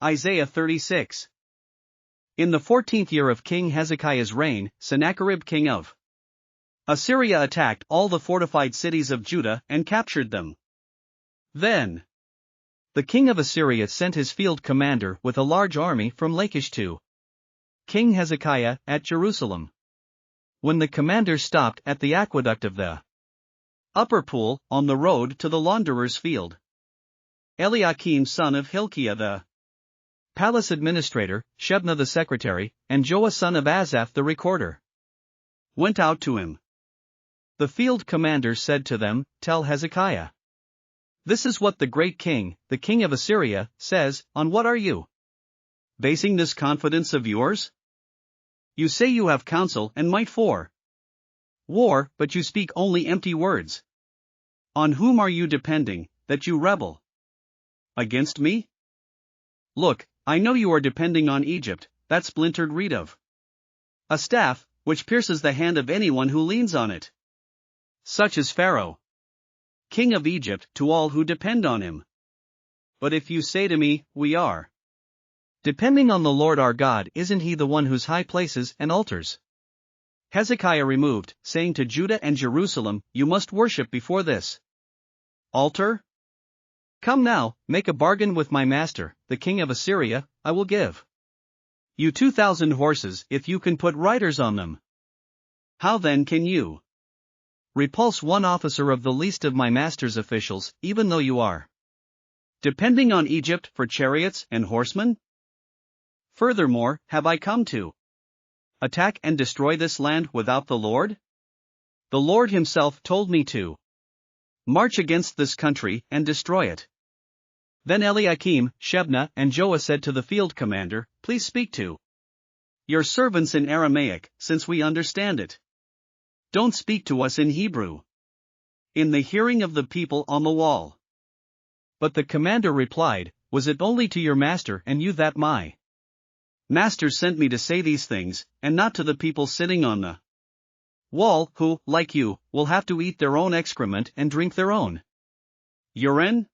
Isaiah 36. In the 14th year of King Hezekiah's reign, Sennacherib king of Assyria attacked all the fortified cities of Judah and captured them. Then the king of Assyria sent his field commander with a large army from Lachish to King Hezekiah at Jerusalem. When the commander stopped at the aqueduct of the upper pool, on the road to the Launderer's field, Eliakim son of Hilkiah the palace administrator, Shebna the secretary, and Joah son of Asaph the recorder went out to him. The field commander said to them, "Tell Hezekiah, this is what the great king, the king of Assyria, says. On what are you basing this confidence of yours? You say you have counsel and might for war, but you speak only empty words. On whom are you depending, that you rebel against me? Look, I know you are depending on Egypt, that splintered reed of a staff, which pierces the hand of anyone who leans on it. Such is Pharaoh, king of Egypt, to all who depend on him. But if you say to me, we are depending on the Lord our God, isn't he the one whose high places and altars Hezekiah removed, saying to Judah and Jerusalem, you must worship before this altar? Come now, make a bargain with my master, the king of Assyria. I will give you 2,000 horses if you can put riders on them. How then can you repulse one officer of the least of my master's officials, even though you are depending on Egypt for chariots and horsemen? Furthermore, have I come to attack and destroy this land without the Lord? The Lord himself told me to march against this country and destroy it." Then Eliakim, Shebna, and Joah said to the field commander, "Please speak to your servants in Aramaic, since we understand it. Don't speak to us in Hebrew, in the hearing of the people on the wall." But the commander replied, "Was it only to your master and you that my master sent me to say these things, and not to the people sitting on the wall, who, like you, will have to eat their own excrement and drink their own urine?"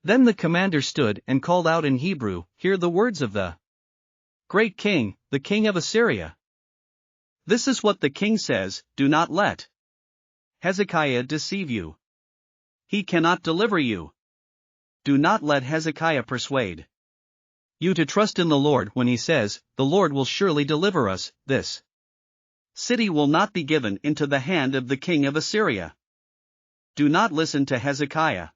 Then the commander stood and called out in Hebrew, "Hear the words of the great king, the king of Assyria. This is what the king says, do not let Hezekiah deceive you. He cannot deliver you. Do not let Hezekiah persuade you to trust in the Lord when he says, the Lord will surely deliver us. This city will not be given into the hand of the king of Assyria. Do not listen to Hezekiah.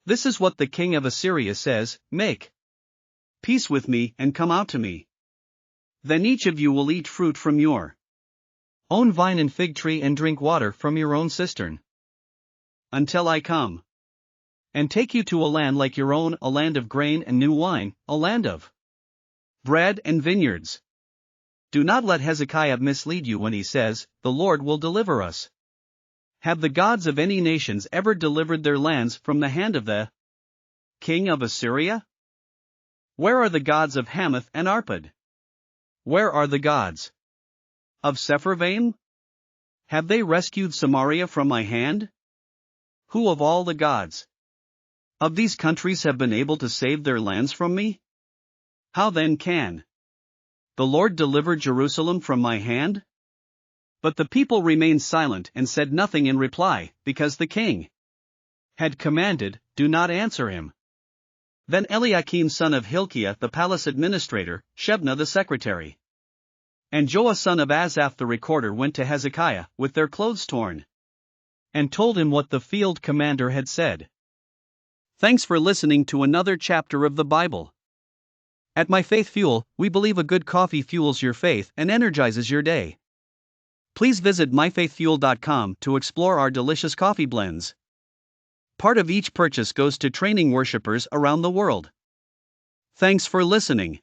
This is what the king of Assyria says, make peace with me and come out to me. Then each of you will eat fruit from your own vine and fig tree and drink water from your own cistern, until I come and take you to a land like your own, a land of grain and new wine, a land of bread and vineyards. Do not let Hezekiah mislead you when he says, the Lord will deliver us. Have the gods of any nations ever delivered their lands from the hand of the king of Assyria? Where are the gods of Hamath and Arpad? Where are the gods of Sepharvaim? Have they rescued Samaria from my hand? Who of all the gods of these countries have been able to save their lands from me? How then can the Lord deliver Jerusalem from my hand?" But the people remained silent and said nothing in reply, because the king had commanded, "Do not answer him." Then Eliakim son of Hilkiah the palace administrator, Shebna the secretary, and Joah son of Asaph the recorder went to Hezekiah, with their clothes torn, and told him what the field commander had said. Thanks for listening to another chapter of the Bible. At My Faith Fuel, we believe a good coffee fuels your faith and energizes your day. Please visit myfaithfuel.com to explore our delicious coffee blends. Part of each purchase goes to training worshipers around the world. Thanks for listening.